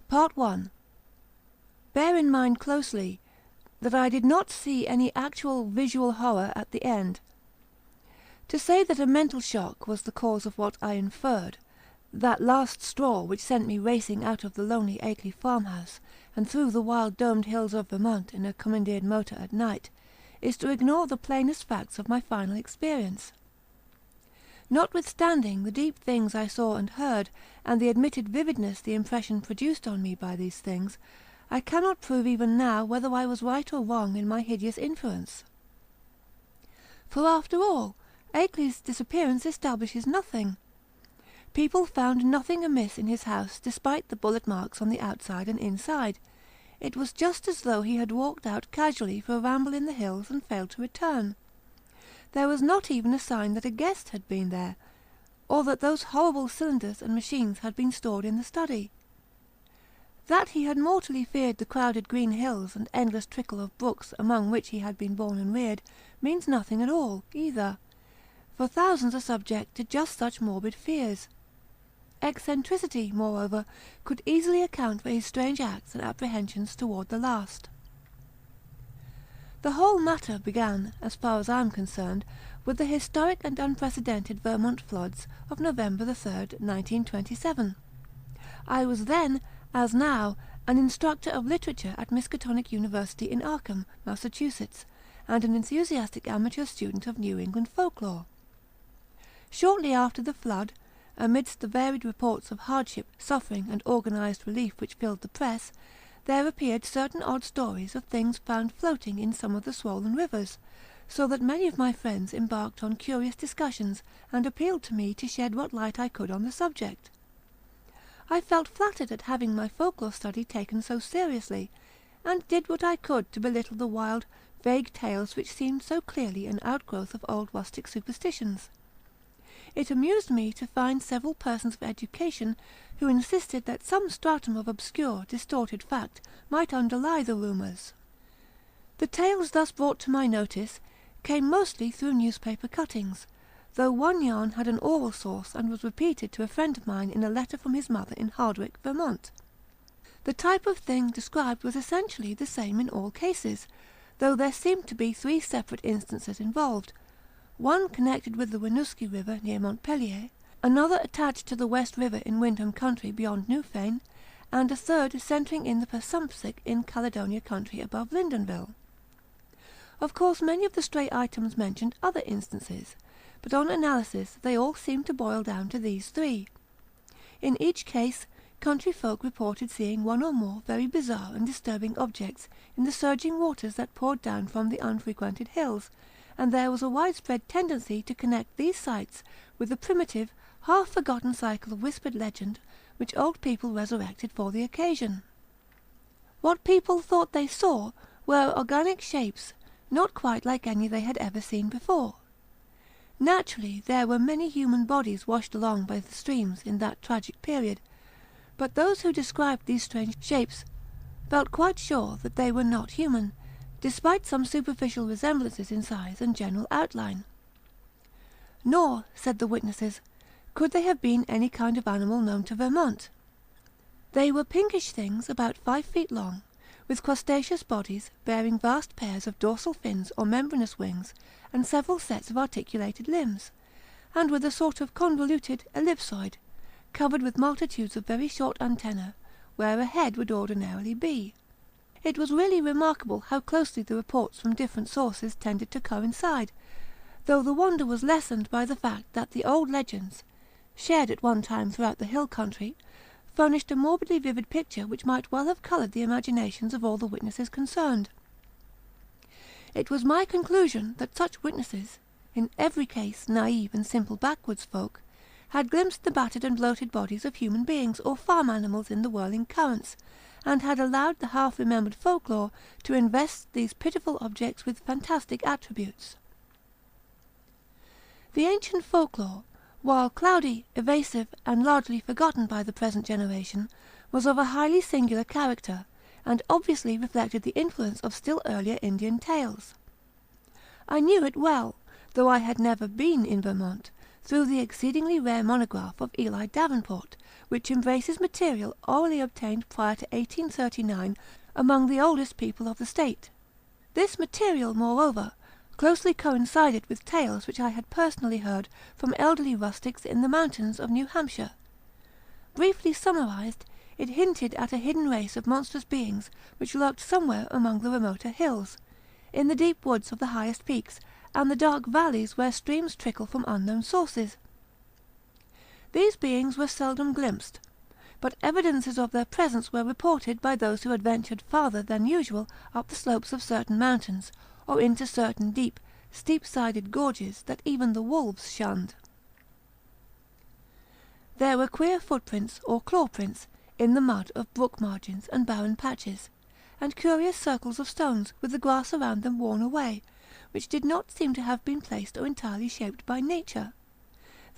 Part 1. Bear in mind closely that I did not see any actual visual horror at the end. To say that a mental shock was the cause of what I inferred, that last straw which sent me racing out of the lonely Akeley farmhouse and through the wild domed hills of Vermont in a commandeered motor at night, is to ignore the plainest facts of my final experience. Notwithstanding the deep things I saw and heard, and the admitted vividness the impression produced on me by these things, I cannot prove even now whether I was right or wrong in my hideous inference. For after all, Akeley's disappearance establishes nothing. People found nothing amiss in his house despite the bullet marks on the outside and inside. It was just as though he had walked out casually for a ramble in the hills and failed to return. There was not even a sign that a guest had been there, or that those horrible cylinders and machines had been stored in the study. That he had mortally feared the crowded green hills and endless trickle of brooks among which he had been born and reared means nothing at all, either, for thousands are subject to just such morbid fears. Eccentricity, moreover, could easily account for his strange acts and apprehensions toward the last. The whole matter began, as far as I am concerned, with the historic and unprecedented Vermont floods of November 3rd, 1927. I was then, as now, an instructor of literature at Miskatonic University in Arkham, Massachusetts, and an enthusiastic amateur student of New England folklore. Shortly after the flood, amidst the varied reports of hardship, suffering, and organized relief which filled the press, there appeared certain odd stories of things found floating in some of the swollen rivers, so that many of my friends embarked on curious discussions and appealed to me to shed what light I could on the subject. I felt flattered at having my folklore study taken so seriously, and did what I could to belittle the wild, vague tales which seemed so clearly an outgrowth of old rustic superstitions. It amused me to find several persons of education who insisted that some stratum of obscure, distorted fact might underlie the rumours. The tales thus brought to my notice came mostly through newspaper cuttings, though one yarn had an oral source and was repeated to a friend of mine in a letter from his mother in Hardwick, Vermont. The type of thing described was essentially the same in all cases, though there seemed to be 3 separate instances involved, one connected with the Winooski River near Montpelier, another attached to the West River in Windham Country beyond Newfane, and a third centring in the Passumpsic in Caledonia Country above Lyndonville. Of course, many of the stray items mentioned other instances, but on analysis they all seemed to boil down to these 3. In each case, country folk reported seeing one or more very bizarre and disturbing objects in the surging waters that poured down from the unfrequented hills, and there was a widespread tendency to connect these sights with the primitive, half-forgotten cycle of whispered legend which old people resurrected for the occasion. What people thought they saw were organic shapes, not quite like any they had ever seen before. Naturally, there were many human bodies washed along by the streams in that tragic period, but those who described these strange shapes felt quite sure that they were not human, despite some superficial resemblances in size and general outline. Nor, said the witnesses, could they have been any kind of animal known to Vermont. They were pinkish things about 5 feet long, with crustaceous bodies bearing vast pairs of dorsal fins or membranous wings and several sets of articulated limbs, and with a sort of convoluted ellipsoid, covered with multitudes of very short antennae, where a head would ordinarily be. It was really remarkable how closely the reports from different sources tended to coincide, though the wonder was lessened by the fact that the old legends, shared at one time throughout the hill country, furnished a morbidly vivid picture which might well have coloured the imaginations of all the witnesses concerned. It was my conclusion that such witnesses, in every case naive and simple backwoods folk, had glimpsed the battered and bloated bodies of human beings or farm animals in the whirling currents, and had allowed the half-remembered folklore to invest these pitiful objects with fantastic attributes. The ancient folklore, while cloudy, evasive, and largely forgotten by the present generation, was of a highly singular character, and obviously reflected the influence of still earlier Indian tales. I knew it well, though I had never been in Vermont, through the exceedingly rare monograph of Eli Davenport, which embraces material orally obtained prior to 1839 among the oldest people of the state. This material, moreover, closely coincided with tales which I had personally heard from elderly rustics in the mountains of New Hampshire. Briefly summarized, it hinted at a hidden race of monstrous beings which lurked somewhere among the remoter hills, in the deep woods of the highest peaks, and the dark valleys where streams trickle from unknown sources. These beings were seldom glimpsed, but evidences of their presence were reported by those who had ventured farther than usual up the slopes of certain mountains, or into certain deep, steep-sided gorges that even the wolves shunned. There were queer footprints or claw prints in the mud of brook margins and barren patches, and curious circles of stones with the grass around them worn away, which did not seem to have been placed or entirely shaped by nature.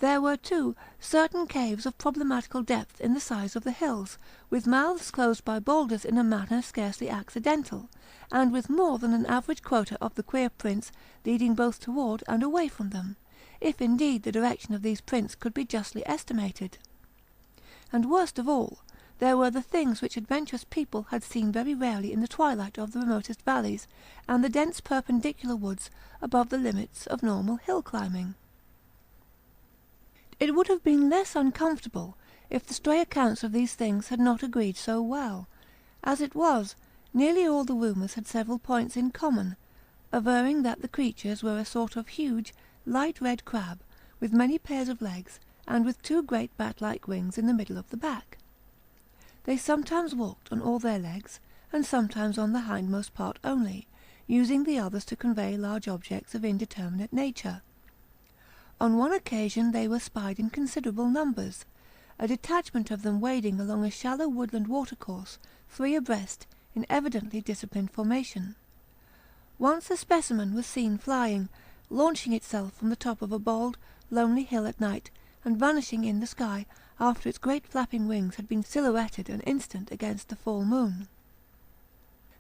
There were, too, certain caves of problematical depth in the sides of the hills, with mouths closed by boulders in a manner scarcely accidental, and with more than an average quota of the queer prints leading both toward and away from them, if indeed the direction of these prints could be justly estimated. And worst of all, there were the things which adventurous people had seen very rarely in the twilight of the remotest valleys and the dense perpendicular woods above the limits of normal hill climbing. It would have been less uncomfortable if the stray accounts of these things had not agreed so well. As it was, nearly all the rumours had several points in common, averring that the creatures were a sort of huge, light red crab, with many pairs of legs, and with two great bat-like wings in the middle of the back. They sometimes walked on all their legs, and sometimes on the hindmost part only, using the others to convey large objects of indeterminate nature. On one occasion they were spied in considerable numbers, a detachment of them wading along a shallow woodland watercourse, 3 abreast, in evidently disciplined formation. Once a specimen was seen flying, launching itself from the top of a bold, lonely hill at night, and vanishing in the sky after its great flapping wings had been silhouetted an instant against the full moon.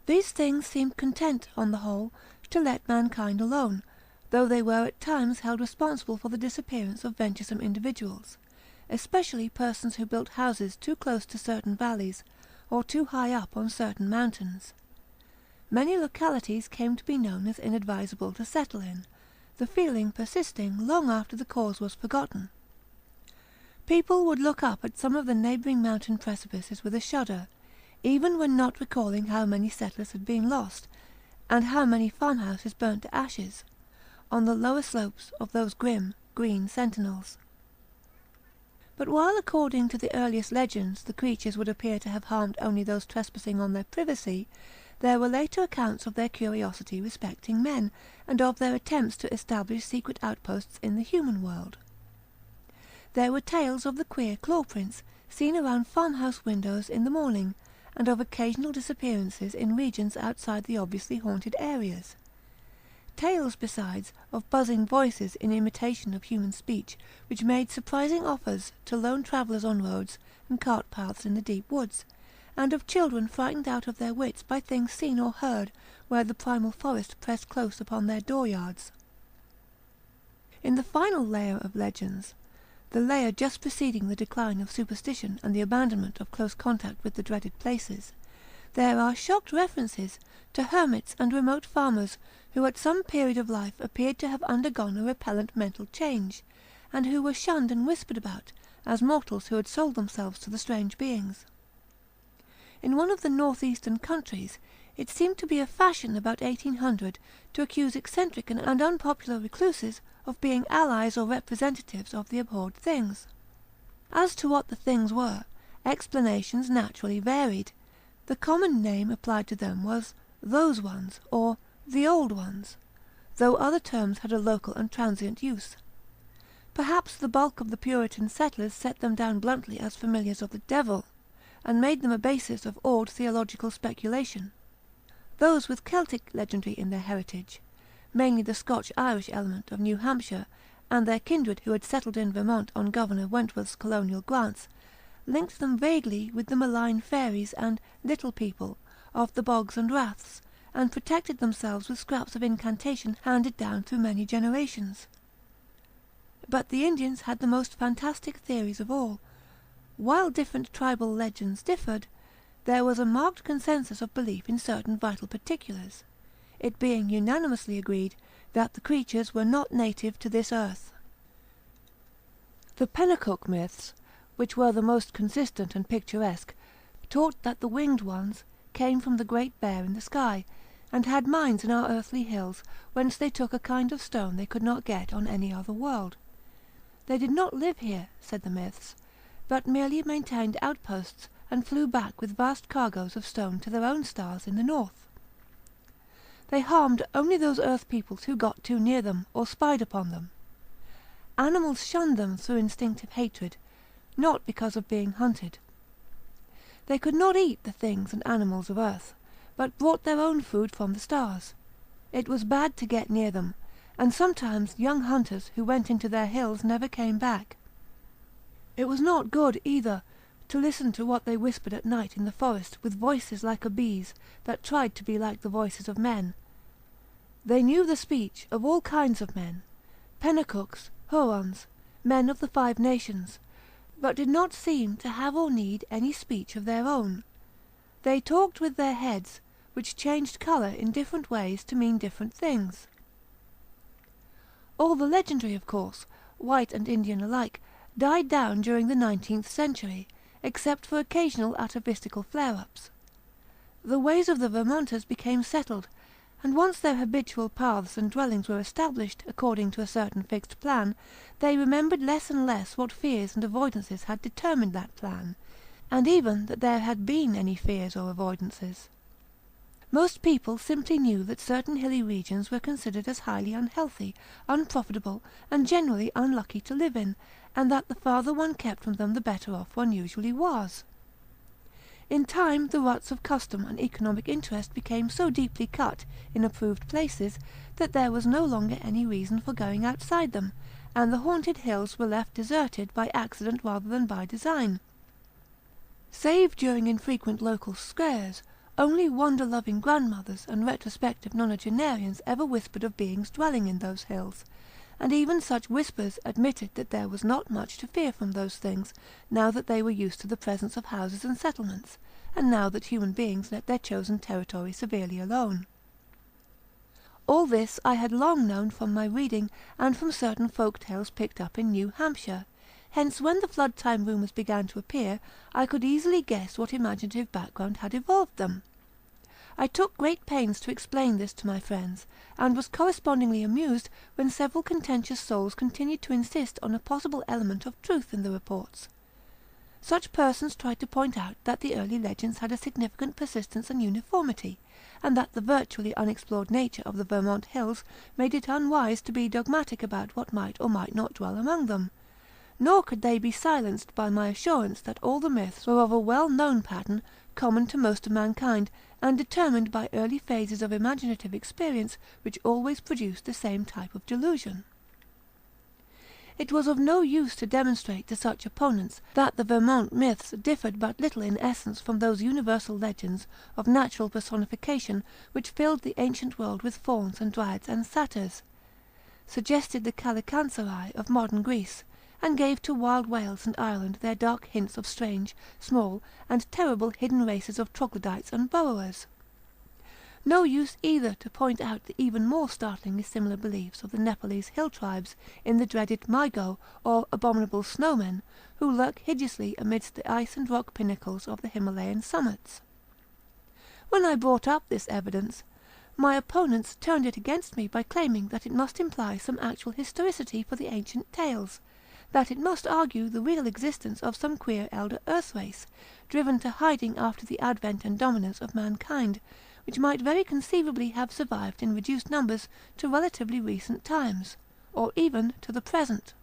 These things seemed content, on the whole, to let mankind alone, though they were at times held responsible for the disappearance of venturesome individuals, especially persons who built houses too close to certain valleys, or too high up on certain mountains. Many localities came to be known as inadvisable to settle in, the feeling persisting long after the cause was forgotten. People would look up at some of the neighbouring mountain precipices with a shudder, even when not recalling how many settlers had been lost, and how many farmhouses burnt to ashes, on the lower slopes of those grim, green sentinels. But while according to the earliest legends the creatures would appear to have harmed only those trespassing on their privacy, there were later accounts of their curiosity respecting men, and of their attempts to establish secret outposts in the human world. There were tales of the queer claw prints seen around farmhouse windows in the morning, and of occasional disappearances in regions outside the obviously haunted areas. Tales, besides, of buzzing voices in imitation of human speech, which made surprising offers to lone travellers on roads and cart paths in the deep woods, and of children frightened out of their wits by things seen or heard where the primal forest pressed close upon their dooryards. In the final layer of legends, the layer just preceding the decline of superstition and the abandonment of close contact with the dreaded places, there are shocked references to hermits and remote farmers who at some period of life appeared to have undergone a repellent mental change, and who were shunned and whispered about as mortals who had sold themselves to the strange beings. In one of the north-eastern countries it seemed to be a fashion about 1800 to accuse eccentric and unpopular recluses of being allies or representatives of the abhorred things. As to what the things were, explanations naturally varied. The common name applied to them was "those ones," or "the old ones," though other terms had a local and transient use. Perhaps the bulk of the Puritan settlers set them down bluntly as familiars of the devil, and made them a basis of awed theological speculation. Those with Celtic legendary in their heritage, mainly the Scotch-Irish element of New Hampshire, and their kindred who had settled in Vermont on Governor Wentworth's colonial grants, linked them vaguely with the malign fairies and "little people" of the bogs and raths, and protected themselves with scraps of incantation handed down through many generations. But the Indians had the most fantastic theories of all. While different tribal legends differed, there was a marked consensus of belief in certain vital particulars, it being unanimously agreed that the creatures were not native to this earth. The Pennacook myths, which were the most consistent and picturesque, taught that the winged ones came from the Great Bear in the sky, and had mines in our earthly hills, whence they took a kind of stone they could not get on any other world. They did not live here, said the myths, but merely maintained outposts and flew back with vast cargoes of stone to their own stars in the north. They harmed only those earth peoples who got too near them or spied upon them. Animals shunned them through instinctive hatred, not because of being hunted. They could not eat the things and animals of earth, but brought their own food from the stars. It was bad to get near them, and sometimes young hunters who went into their hills never came back. It was not good, either, to listen to what they whispered at night in the forest with voices like a bee's that tried to be like the voices of men. They knew the speech of all kinds of men, Pennacooks, Hurons, men of the 5 nations, but did not seem to have or need any speech of their own. They talked with their heads, which changed colour in different ways to mean different things. All the legendary, of course, white and Indian alike, died down during the 19th century, except for occasional atavistical flare-ups. The ways of the Vermonters became settled, and once their habitual paths and dwellings were established according to a certain fixed plan, they remembered less and less what fears and avoidances had determined that plan, and even that there had been any fears or avoidances. Most people simply knew that certain hilly regions were considered as highly unhealthy, unprofitable, and generally unlucky to live in, and that the farther one kept from them the better off one usually was. In time the ruts of custom and economic interest became so deeply cut in approved places that there was no longer any reason for going outside them, and the haunted hills were left deserted by accident rather than by design. Save during infrequent local scares, only wonder-loving grandmothers and retrospective nonagenarians ever whispered of beings dwelling in those hills, and even such whispers admitted that there was not much to fear from those things, now that they were used to the presence of houses and settlements, and now that human beings let their chosen territory severely alone. All this I had long known from my reading, and from certain folk tales picked up in New Hampshire. Hence, when the flood-time rumours began to appear, I could easily guess what imaginative background had evolved them. I took great pains to explain this to my friends, and was correspondingly amused when several contentious souls continued to insist on a possible element of truth in the reports. Such persons tried to point out that the early legends had a significant persistence and uniformity, and that the virtually unexplored nature of the Vermont hills made it unwise to be dogmatic about what might or might not dwell among them. Nor could they be silenced by my assurance that all the myths were of a well-known pattern, common to most of mankind, and determined by early phases of imaginative experience which always produced the same type of delusion. It was of no use to demonstrate to such opponents that the Vermont myths differed but little in essence from those universal legends of natural personification which filled the ancient world with fauns and dryads and satyrs, suggested the Calicancerai of modern Greece, and gave to wild Wales and Ireland their dark hints of strange, small, and terrible hidden races of troglodytes and burrowers. No use either to point out the even more startlingly similar beliefs of the Nepalese hill tribes in the dreaded Maigo, or abominable snowmen, who lurk hideously amidst the ice and rock pinnacles of the Himalayan summits. When I brought up this evidence, my opponents turned it against me by claiming that it must imply some actual historicity for the ancient tales, that it must argue the real existence of some queer elder earth race, driven to hiding after the advent and dominance of mankind, which might very conceivably have survived in reduced numbers to relatively recent times, or even to the present.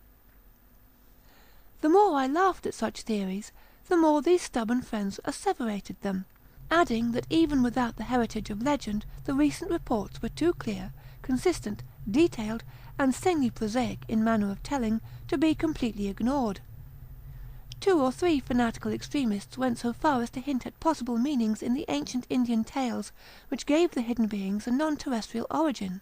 The more I laughed at such theories, the more these stubborn friends asseverated them, adding that even without the heritage of legend, the recent reports were too clear, consistent, detailed, and sanely prosaic in manner of telling, to be completely ignored. 2 or 3 fanatical extremists went so far as to hint at possible meanings in the ancient Indian tales which gave the hidden beings a non-terrestrial origin,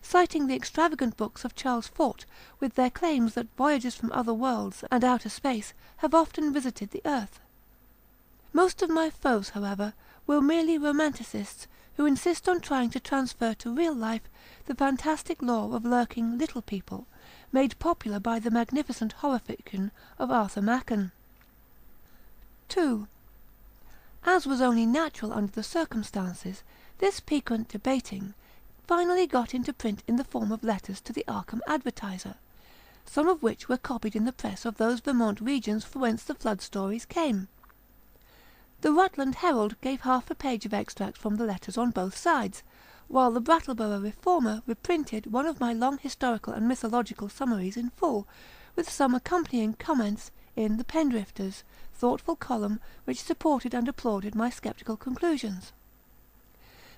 citing the extravagant books of Charles Fort, with their claims that voyagers from other worlds and outer space have often visited the earth. Most of my foes, however, were merely romanticists who insist on trying to transfer to real life the fantastic lore of lurking little people, made popular by the magnificent horror fiction of Arthur Machen. 2. As was only natural under the circumstances, this piquant debating finally got into print in the form of letters to the Arkham Advertiser, some of which were copied in the press of those Vermont regions from whence the flood stories came. The Rutland Herald gave half a page of extracts from the letters on both sides, while the Brattleboro Reformer reprinted one of my long historical and mythological summaries in full, with some accompanying comments in the Pendrifters' thoughtful column which supported and applauded my sceptical conclusions.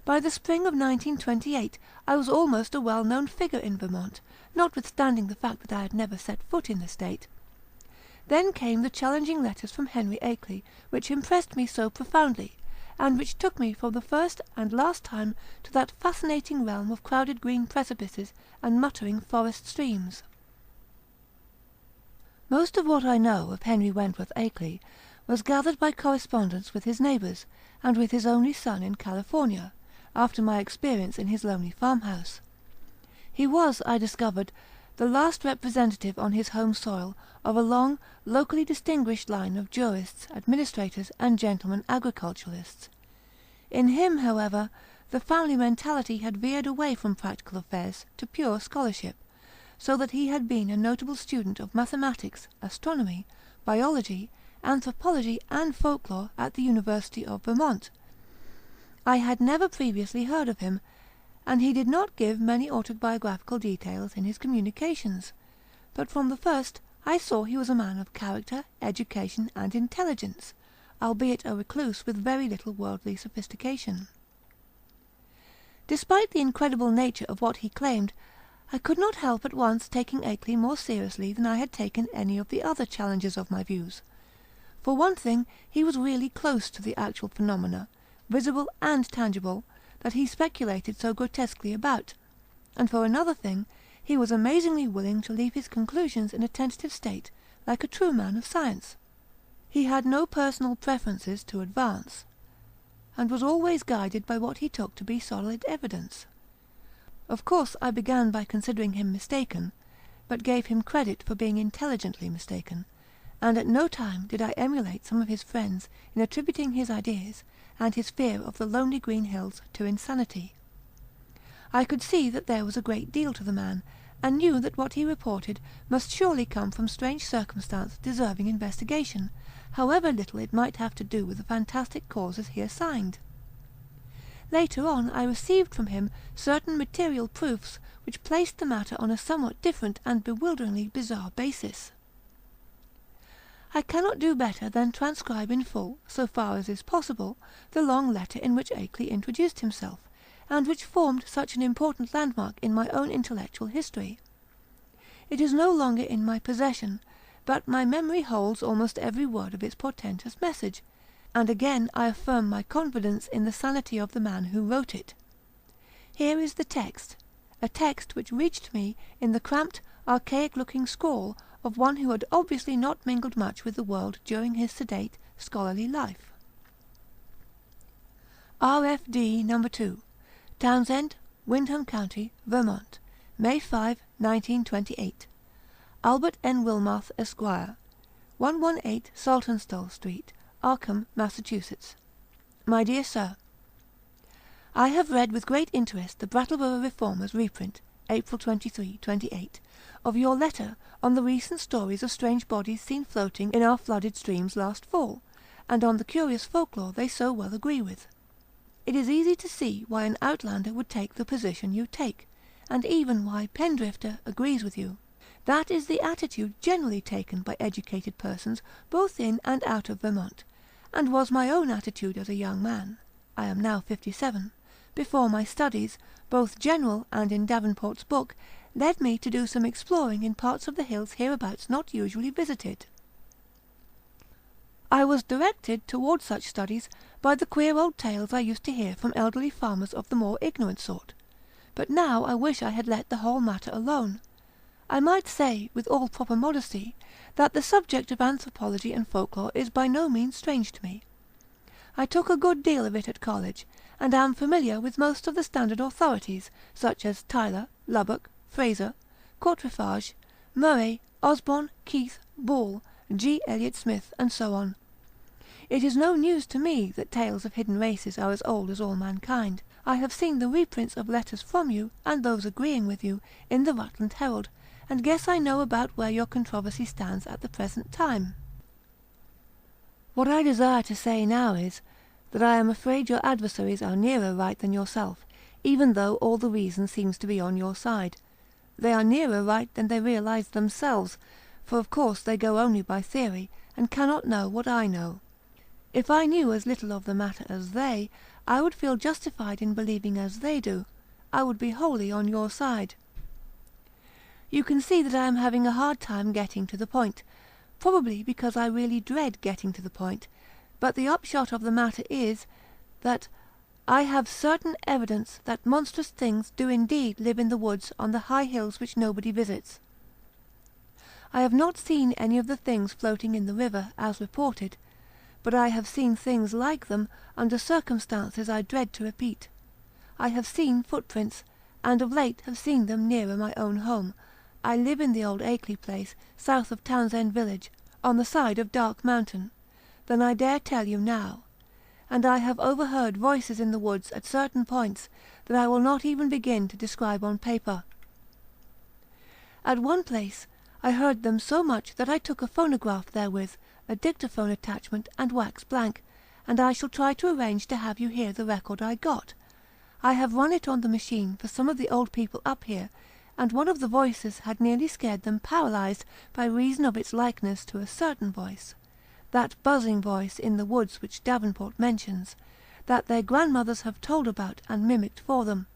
By the spring of 1928 I was almost a well-known figure in Vermont, notwithstanding the fact that I had never set foot in the state. Then came the challenging letters from Henry Akeley, which impressed me so profoundly, and which took me for the first and last time to that fascinating realm of crowded green precipices and muttering forest streams. Most of what I know of Henry Wentworth Akeley was gathered by correspondence with his neighbours, and with his only son in California, after my experience in his lonely farmhouse. He was, I discovered, the last representative on his home soil of a long, locally distinguished line of jurists, administrators, and gentlemen agriculturists. In him, however, the family mentality had veered away from practical affairs to pure scholarship, so that he had been a notable student of mathematics, astronomy, biology, anthropology, and folklore at the University of Vermont. I had never previously heard of him, and he did not give many autobiographical details in his communications, but from the first I saw he was a man of character, education, and intelligence, albeit a recluse with very little worldly sophistication. Despite the incredible nature of what he claimed, I could not help at once taking Akeley more seriously than I had taken any of the other challengers of my views. For one thing, he was really close to the actual phenomena, visible and tangible, that he speculated so grotesquely about, and for another thing, he was amazingly willing to leave his conclusions in a tentative state, like a true man of science. He had no personal preferences to advance, and was always guided by what he took to be solid evidence. Of course I began by considering him mistaken, but gave him credit for being intelligently mistaken, and at no time did I emulate some of his friends in attributing his ideas and his fear of the lonely green hills to insanity. I could see that there was a great deal to the man, and knew that what he reported must surely come from strange circumstance deserving investigation, however little it might have to do with the fantastic causes he assigned. Later on I received from him certain material proofs which placed the matter on a somewhat different and bewilderingly bizarre basis. I cannot do better than transcribe in full, so far as is possible, the long letter in which Akeley introduced himself, and which formed such an important landmark in my own intellectual history. It is no longer in my possession, but my memory holds almost every word of its portentous message, and again I affirm my confidence in the sanity of the man who wrote it. Here is the text, a text which reached me in the cramped, archaic-looking scrawl of one who had obviously not mingled much with the world during his sedate, scholarly life. R.F.D. No. 2, Townsend, Windham County, Vermont, May 5, 1928. Albert N. Wilmarth, Esquire, 118 Saltonstall Street, Arkham, Massachusetts. My dear Sir, I have read with great interest the Brattleboro Reformer's reprint, April 23, 28, of your letter on the recent stories of strange bodies seen floating in our flooded streams last fall, and on the curious folklore they so well agree with. It is easy to see why an outlander would take the position you take, and even why Pendrifter agrees with you. That is the attitude generally taken by educated persons both in and out of Vermont, and was my own attitude as a young man (I am now 57), before my studies, both general and in Davenport's book, led me to do some exploring in parts of the hills hereabouts not usually visited. I was directed towards such studies by the queer old tales I used to hear from elderly farmers of the more ignorant sort, but now I wish I had let the whole matter alone. I might say, with all proper modesty, that the subject of anthropology and folklore is by no means strange to me. I took a good deal of it at college, and am familiar with most of the standard authorities, such as Tyler, Lubbock, Fraser, Quatrefages, Murray, Osborne, Keith, Ball, G. Elliot Smith, and so on. It is no news to me that tales of hidden races are as old as all mankind. I have seen the reprints of letters from you, and those agreeing with you, in the Rutland Herald, and guess I know about where your controversy stands at the present time. What I desire to say now is, that I am afraid your adversaries are nearer right than yourself, even though all the reason seems to be on your side. They are nearer right than they realise themselves, for of course they go only by theory, and cannot know what I know. If I knew as little of the matter as they, I would feel justified in believing as they do. I would be wholly on your side. You can see that I am having a hard time getting to the point, probably because I really dread getting to the point, but the upshot of the matter is, that I have certain evidence that monstrous things do indeed live in the woods on the high hills which nobody visits. I have not seen any of the things floating in the river, as reported, but I have seen things like them under circumstances I dread to repeat. I have seen footprints, and of late have seen them nearer my own home. I live in the old Akeley place, south of Townsend village, on the side of Dark Mountain, than I dare tell you now, and I have overheard voices in the woods at certain points that I will not even begin to describe on paper. At one place I heard them so much that I took a phonograph therewith, a dictaphone attachment, and wax blank, and I shall try to arrange to have you hear the record I got. I have run it on the machine for some of the old people up here, and one of the voices had nearly scared them paralysed by reason of its likeness to a certain voice, that buzzing voice in the woods which Davenport mentions, that their grandmothers have told about and mimicked for them.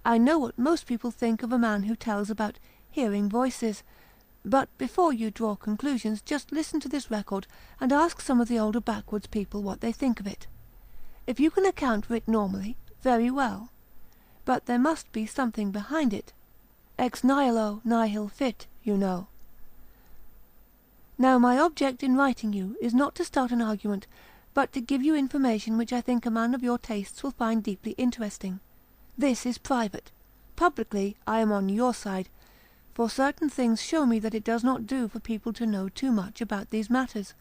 I know what most people think of a man who tells about hearing voices, but before you draw conclusions, just listen to this record and ask some of the older backwoods people what they think of it. If you can account for it normally, very well. But there must be something behind it. Ex nihilo nihil fit, you know. Now my object in writing you is not to start an argument, but to give you information which I think a man of your tastes will find deeply interesting. This is private. Publicly I am on your side, for certain things show me that it does not do for people to know too much about these matters.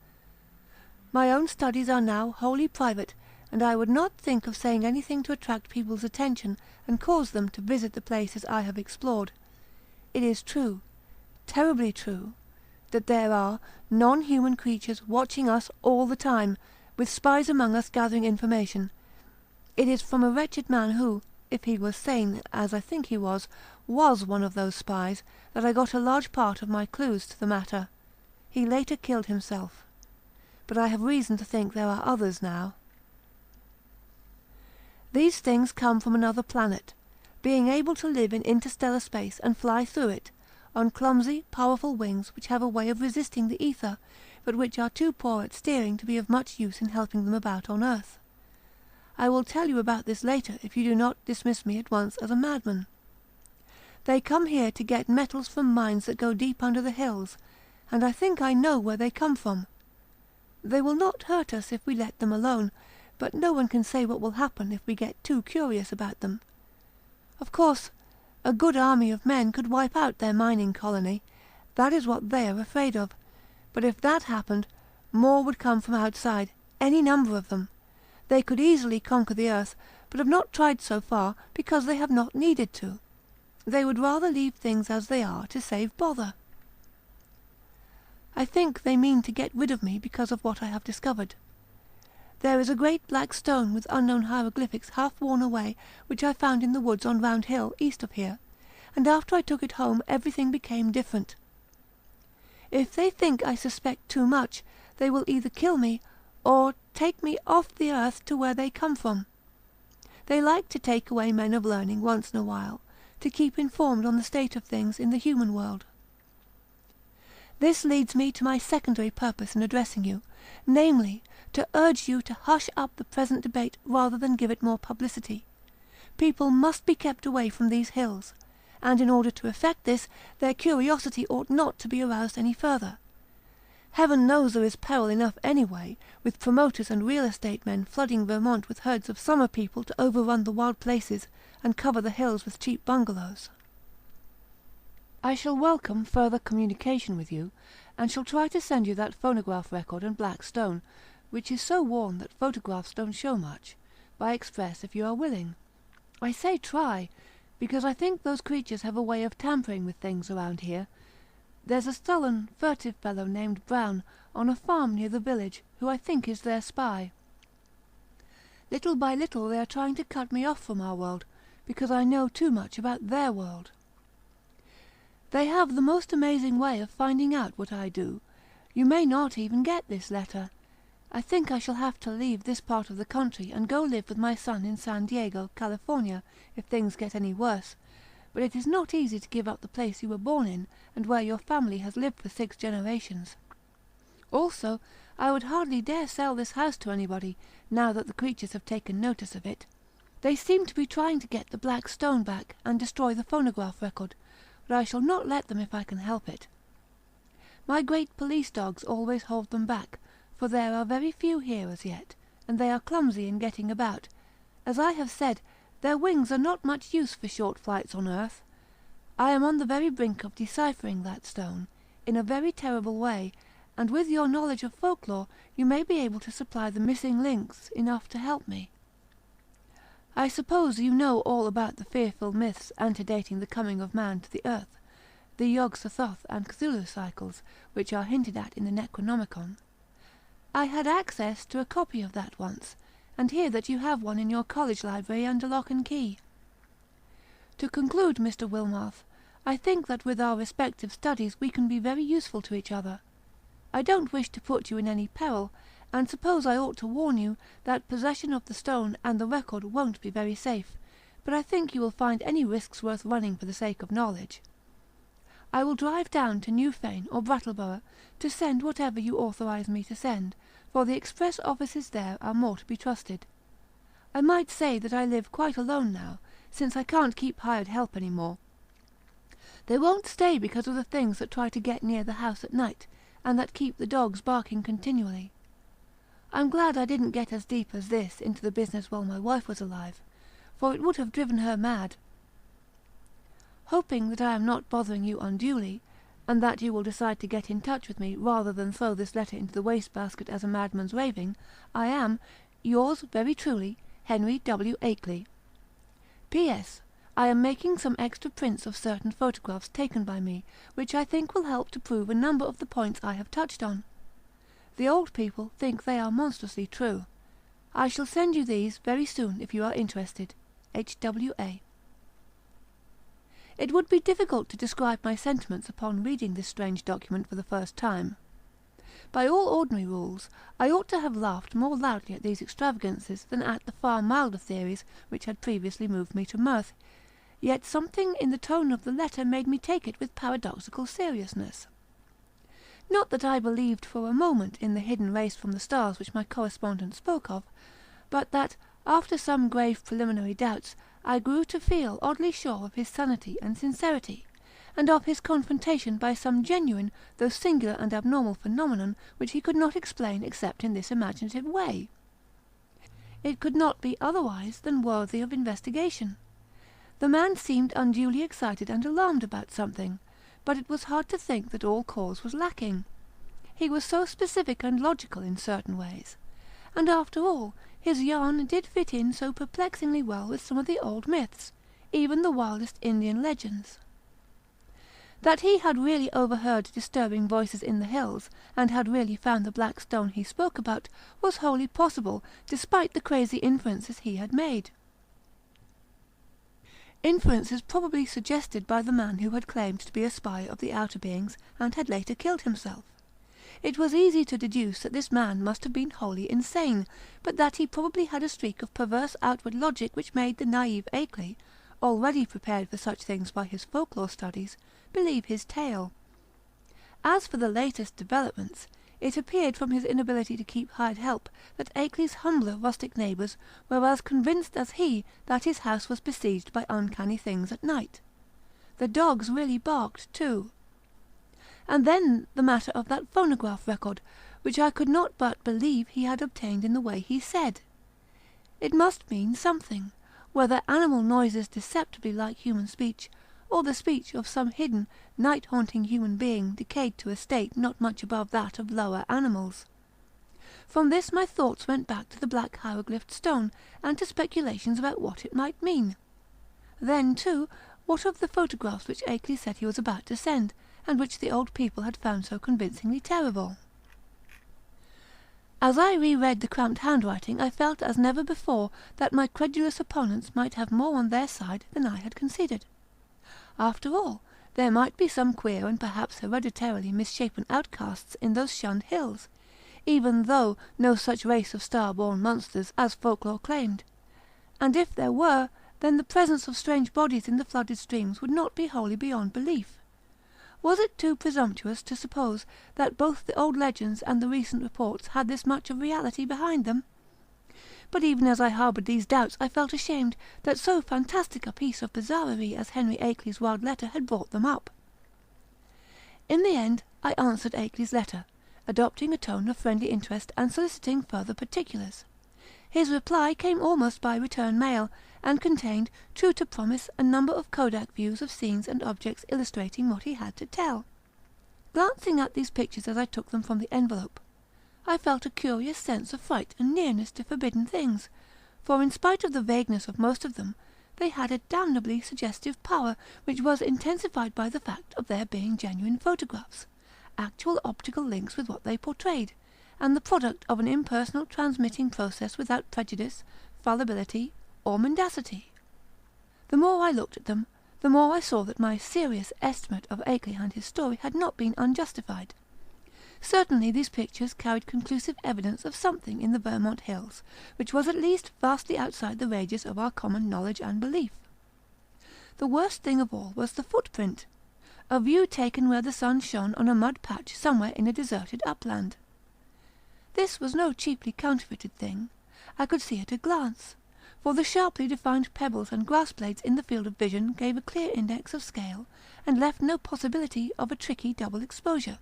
My own studies are now wholly private, and I would not think of saying anything to attract people's attention and cause them to visit the places I have explored. It is true, terribly true, that there are non-human creatures watching us all the time, with spies among us gathering information. It is from a wretched man who, if he was sane, as I think he was one of those spies, that I got a large part of my clues to the matter. He later killed himself. But I have reason to think there are others now. These things come from another planet, being able to live in interstellar space and fly through it, on clumsy, powerful wings which have a way of resisting the ether, but which are too poor at steering to be of much use in helping them about on earth. I will tell you about this later if you do not dismiss me at once as a madman. They come here to get metals from mines that go deep under the hills, and I think I know where they come from. They will not hurt us if we let them alone, but no one can say what will happen if we get too curious about them. Of course, a good army of men could wipe out their mining colony. That is what they are afraid of. But if that happened, more would come from outside, any number of them. They could easily conquer the earth, but have not tried so far because they have not needed to. They would rather leave things as they are to save bother. I think they mean to get rid of me because of what I have discovered. There is a great black stone with unknown hieroglyphics half worn away, which I found in the woods on Round Hill, east of here, and after I took it home everything became different. If they think I suspect too much, they will either kill me, or take me off the earth to where they come from. They like to take away men of learning once in a while, to keep informed on the state of things in the human world. This leads me to my secondary purpose in addressing you, namely, to urge you to hush up the present debate rather than give it more publicity. people must be kept away from these hills, and in order to effect this, their curiosity ought not to be aroused any further. Heaven knows there is peril enough anyway, with promoters and real estate men flooding Vermont with herds of summer people to overrun the wild places and cover the hills with cheap bungalows. I shall welcome further communication with you, and shall try to send you that phonograph record and black stone, which is so worn that photographs don't show much, by express if you are willing. I say try, because I think those creatures have a way of tampering with things around here. There's a sullen, furtive fellow named Brown on a farm near the village, who I think is their spy. Little by little they are trying to cut me off from our world, because I know too much about their world. They have the most amazing way of finding out what I do. You may not even get this letter. I think I shall have to leave this part of the country and go live with my son in San Diego, California, if things get any worse. But it is not easy to give up the place you were born in, and where your family has lived for 6 generations. Also, I would hardly dare sell this house to anybody, now that the creatures have taken notice of it. They seem to be trying to get the black stone back, and destroy the phonograph record, but I shall not let them if I can help it. My great police dogs always hold them back, for there are very few here as yet, and they are clumsy in getting about. As I have said, their wings are not much use for short flights on earth. I am on the very brink of deciphering that stone, in a very terrible way, and with your knowledge of folklore you may be able to supply the missing links enough to help me. I suppose you know all about the fearful myths antedating the coming of man to the earth, the Yog-Sothoth and Cthulhu cycles, which are hinted at in the Necronomicon. I had access to a copy of that once, and hear that you have one in your college library under lock and key. To conclude, Mr. Wilmarth, I think that with our respective studies we can be very useful to each other. I don't wish to put you in any peril, and suppose I ought to warn you that possession of the stone and the record won't be very safe, but I think you will find any risks worth running for the sake of knowledge. I will drive down to Newfane or Brattleboro to send whatever you authorise me to send, for the express offices there are more to be trusted. I might say that I live quite alone now, since I can't keep hired help any more. They won't stay because of the things that try to get near the house at night, and that keep the dogs barking continually. I'm glad I didn't get as deep as this into the business while my wife was alive, for it would have driven her mad. Hoping that I am not bothering you unduly, and that you will decide to get in touch with me rather than throw this letter into the wastebasket as a madman's raving, I am, yours very truly, Henry W. Akeley. P.S. I am making some extra prints of certain photographs taken by me, which I think will help to prove a number of the points I have touched on. The old people think they are monstrously true. I shall send you these very soon if you are interested. H.W.A. It would be difficult to describe my sentiments upon reading this strange document for the first time. By all ordinary rules, I ought to have laughed more loudly at these extravagances than at the far milder theories which had previously moved me to mirth, yet something in the tone of the letter made me take it with paradoxical seriousness. Not that I believed for a moment in the hidden race from the stars which my correspondent spoke of, but that, after some grave preliminary doubts, I grew to feel oddly sure of his sanity and sincerity, and of his confrontation by some genuine, though singular and abnormal phenomenon which he could not explain except in this imaginative way. It could not be otherwise than worthy of investigation. The man seemed unduly excited and alarmed about something, but it was hard to think that all cause was lacking. He was so specific and logical in certain ways, and after all, his yarn did fit in so perplexingly well with some of the old myths, even the wildest Indian legends. That he had really overheard disturbing voices in the hills, and had really found the black stone he spoke about, was wholly possible, despite the crazy inferences he had made. Inferences probably suggested by the man who had claimed to be a spy of the outer beings, and had later killed himself. It was easy to deduce that this man must have been wholly insane, but that he probably had a streak of perverse outward logic which made the naive Akeley, already prepared for such things by his folklore studies, believe his tale. As for the latest developments, It appeared from his inability to keep hired help that Akeley's humbler rustic neighbours were as convinced as he that his house was besieged by uncanny things at night. The dogs really barked too. And then the matter of that phonograph record, which I could not but believe he had obtained in the way he said. It must mean something, whether animal noises deceptively like human speech, or the speech of some hidden, night-haunting human being decayed to a state not much above that of lower animals. From this my thoughts went back to the black hieroglyphed stone, and to speculations about what it might mean. Then, too, what of the photographs which Akeley said he was about to send, and which the old people had found so convincingly terrible? As I re-read the cramped handwriting, I felt as never before that my credulous opponents might have more on their side than I had conceded. After all, there might be some queer and perhaps hereditarily misshapen outcasts in those shunned hills, even though no such race of star-born monsters as folklore claimed. And if there were, then the presence of strange bodies in the flooded streams would not be wholly beyond belief. Was it too presumptuous to suppose that both the old legends and the recent reports had this much of reality behind them? But even as I harboured these doubts, I felt ashamed that so fantastic a piece of bizarrerie as Henry Akeley's wild letter had brought them up. In the end, I answered Akeley's letter, adopting a tone of friendly interest and soliciting further particulars. His reply came almost by return mail, and contained, true to promise, a number of kodak views of scenes and objects illustrating what he had to tell. Glancing at these pictures as I took them from the envelope, I felt a curious sense of fright and nearness to forbidden things, for in spite of the vagueness of most of them, they had a damnably suggestive power which was intensified by the fact of their being genuine photographs, actual optical links with what they portrayed, and the product of an impersonal transmitting process without prejudice, fallibility, or mendacity. The more I looked at them, the more I saw that my serious estimate of Akeley and his story had not been unjustified. Certainly these pictures carried conclusive evidence of something in the Vermont hills, which was at least vastly outside the ranges of our common knowledge and belief. The worst thing of all was the footprint, a view taken where the sun shone on a mud patch somewhere in a deserted upland. This was no cheaply counterfeited thing. I could see at a glance, for the sharply defined pebbles and grass blades in the field of vision gave a clear index of scale, and left no possibility of a tricky double exposure.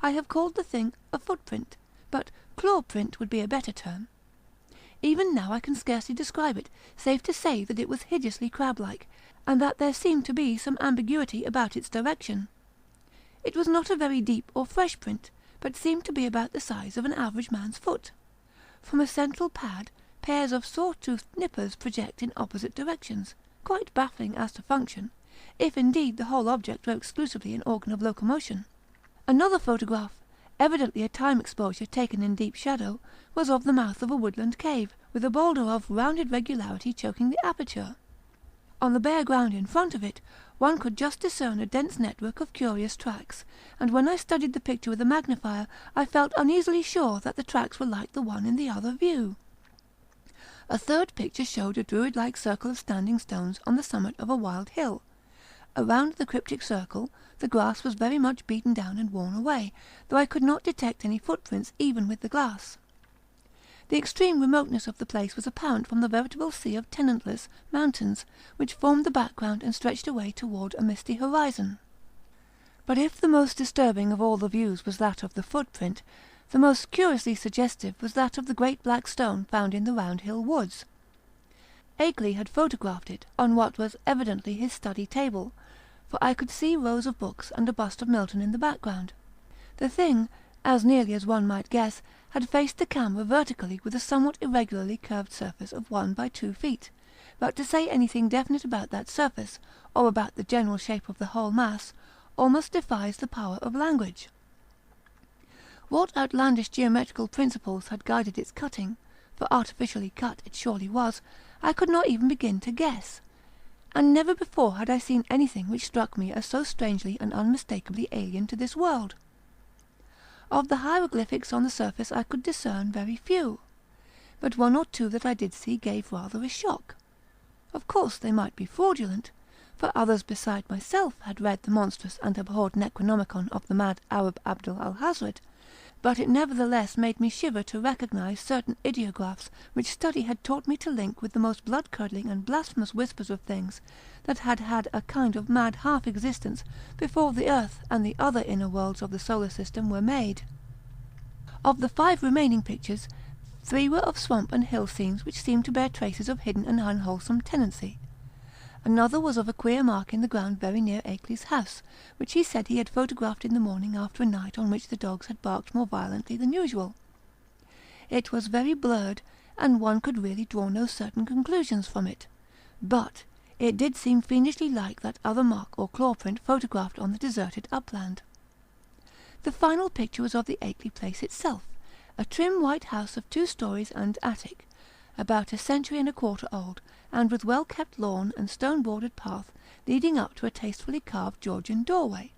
I have called the thing a footprint, but claw print would be a better term. Even now I can scarcely describe it, save to say that it was hideously crab-like, and that there seemed to be some ambiguity about its direction. It was not a very deep or fresh print, but seemed to be about the size of an average man's foot. From a central pad, pairs of saw-toothed nippers project in opposite directions, quite baffling as to function, if indeed the whole object were exclusively an organ of locomotion. Another photograph, evidently a time exposure taken in deep shadow, was of the mouth of a woodland cave, with a boulder of rounded regularity choking the aperture. On the bare ground in front of it, one could just discern a dense network of curious tracks, and when I studied the picture with a magnifier, I felt uneasily sure that the tracks were like the one in the other view. A third picture showed a druid-like circle of standing stones on the summit of a wild hill. Around the cryptic circle, the grass was very much beaten down and worn away, though I could not detect any footprints even with the glass. The extreme remoteness of the place was apparent from the veritable sea of tenantless mountains, which formed the background and stretched away toward a misty horizon. But if the most disturbing of all the views was that of the footprint, the most curiously suggestive was that of the great black stone found in the Round Hill woods. Akeley had photographed it on what was evidently his study table, for I could see rows of books and a bust of Milton in the background. The thing, as nearly as one might guess, had faced the camera vertically with a somewhat irregularly curved surface of 1 by 2 feet, but to say anything definite about that surface, or about the general shape of the whole mass, almost defies the power of language. What outlandish geometrical principles had guided its cutting, for artificially cut it surely was, I could not even begin to guess, and never before had I seen anything which struck me as so strangely and unmistakably alien to this world. Of the hieroglyphics on the surface I could discern very few, but one or two that I did see gave rather a shock. Of course they might be fraudulent, for others beside myself had read the monstrous and abhorred Necronomicon of the mad Arab Abdul al-Hazred, but it nevertheless made me shiver to recognise certain ideographs which study had taught me to link with the most blood-curdling and blasphemous whispers of things that had had a kind of mad half-existence before the earth and the other inner worlds of the solar system were made. Of the 5 remaining pictures, 3 were of swamp and hill scenes which seemed to bear traces of hidden and unwholesome tenancy. Another was of a queer mark in the ground very near Akeley's house, which he said he had photographed in the morning after a night on which the dogs had barked more violently than usual. It was very blurred, and one could really draw no certain conclusions from it, but it did seem fiendishly like that other mark or claw-print photographed on the deserted upland. The final picture was of the Akeley place itself, a trim white house of 2 stories and attic, about a century and a quarter old, and with well-kept lawn and stone-bordered path leading up to a tastefully carved Georgian doorway.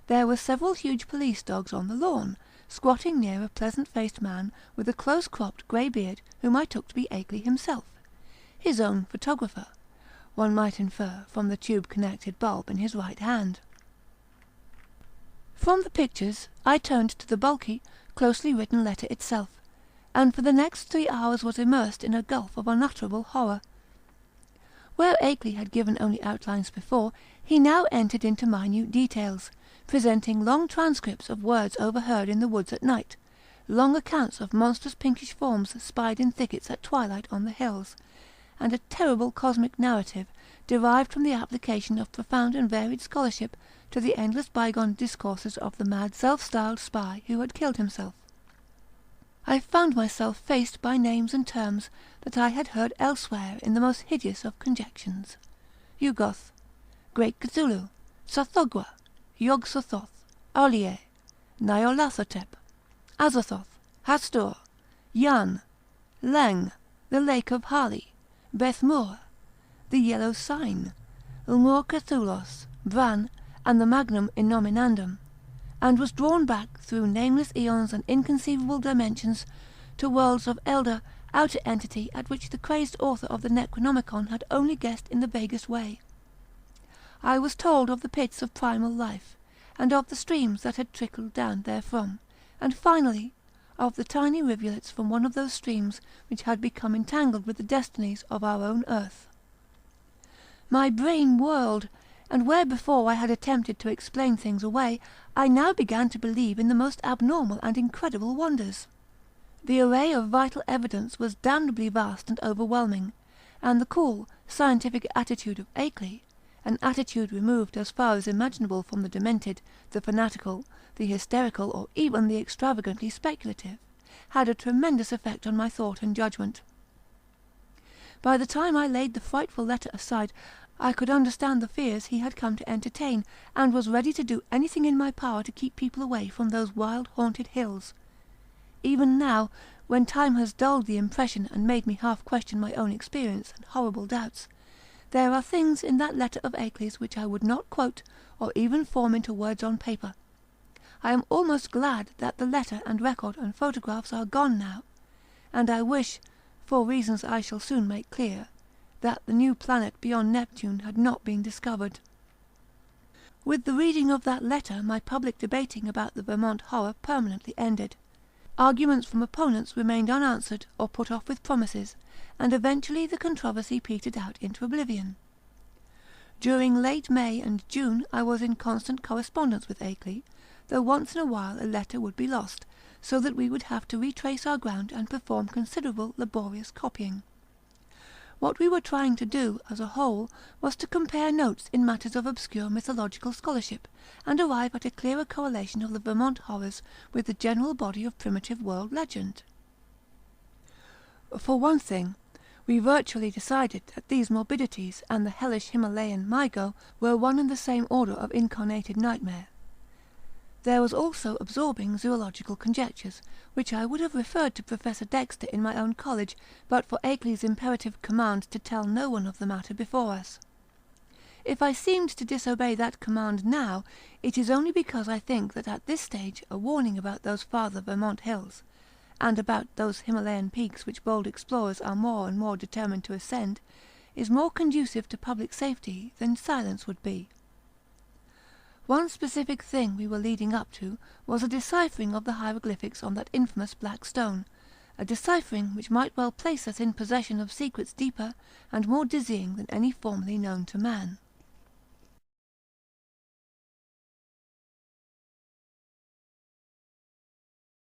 There were several huge police dogs on the lawn, squatting near a pleasant-faced man with a close-cropped grey beard whom I took to be Akeley himself, his own photographer, one might infer from the tube-connected bulb in his right hand. From the pictures I turned to the bulky, closely written letter itself, and for the next 3 hours was immersed in a gulf of unutterable horror. Where Akeley had given only outlines before, he now entered into minute details, presenting long transcripts of words overheard in the woods at night, long accounts of monstrous pinkish forms spied in thickets at twilight on the hills, and a terrible cosmic narrative, derived from the application of profound and varied scholarship to the endless bygone discourses of the mad self-styled spy who had killed himself. I found myself faced by names and terms that I had heard elsewhere in the most hideous of conjections: Yugoth, Great Cthulhu, Sothogwa, Yog-Sothoth, Aulie, Nyarlathotep, Azathoth, Hastur, Yan, Leng, the Lake of Hali, Beth Mur, the Yellow Sign, Ulmur Cthulhos, Bran, and the Magnum Innominandum, and was drawn back through nameless aeons and inconceivable dimensions to worlds of elder, outer entity at which the crazed author of the Necronomicon had only guessed in the vaguest way. I was told of the pits of primal life, and of the streams that had trickled down therefrom, and finally of the tiny rivulets from one of those streams which had become entangled with the destinies of our own earth. My brain whirled, and where before I had attempted to explain things away, I now began to believe in the most abnormal and incredible wonders. The array of vital evidence was damnably vast and overwhelming, and the cool, scientific attitude of Akeley, an attitude removed as far as imaginable from the demented, the fanatical, the hysterical, or even the extravagantly speculative, had a tremendous effect on my thought and judgment. By the time I laid the frightful letter aside, I could understand the fears he had come to entertain, and was ready to do anything in my power to keep people away from those wild haunted hills. Even now, when time has dulled the impression and made me half question my own experience and horrible doubts, there are things in that letter of Akeley's which I would not quote, or even form into words on paper. I am almost glad that the letter and record and photographs are gone now, and I wish, for reasons I shall soon make clear, that the new planet beyond Neptune had not been discovered. With the reading of that letter my public debating about the Vermont horror permanently ended. Arguments from opponents remained unanswered or put off with promises, and eventually the controversy petered out into oblivion. During late May and June I was in constant correspondence with Akeley, though once in a while a letter would be lost, so that we would have to retrace our ground and perform considerable laborious copying. What we were trying to do, as a whole, was to compare notes in matters of obscure mythological scholarship, and arrive at a clearer correlation of the Vermont horrors with the general body of primitive world legend. For one thing, we virtually decided that these morbidities and the hellish Himalayan Mygo were one and the same order of incarnated nightmare. There was also absorbing zoological conjectures, which I would have referred to Professor Dexter in my own college, but for Akeley's imperative command to tell no one of the matter before us. If I seemed to disobey that command now, it is only because I think that at this stage a warning about those farther Vermont hills, and about those Himalayan peaks which bold explorers are more and more determined to ascend, is more conducive to public safety than silence would be. One specific thing we were leading up to was a deciphering of the hieroglyphics on that infamous black stone, a deciphering which might well place us in possession of secrets deeper and more dizzying than any formerly known to man.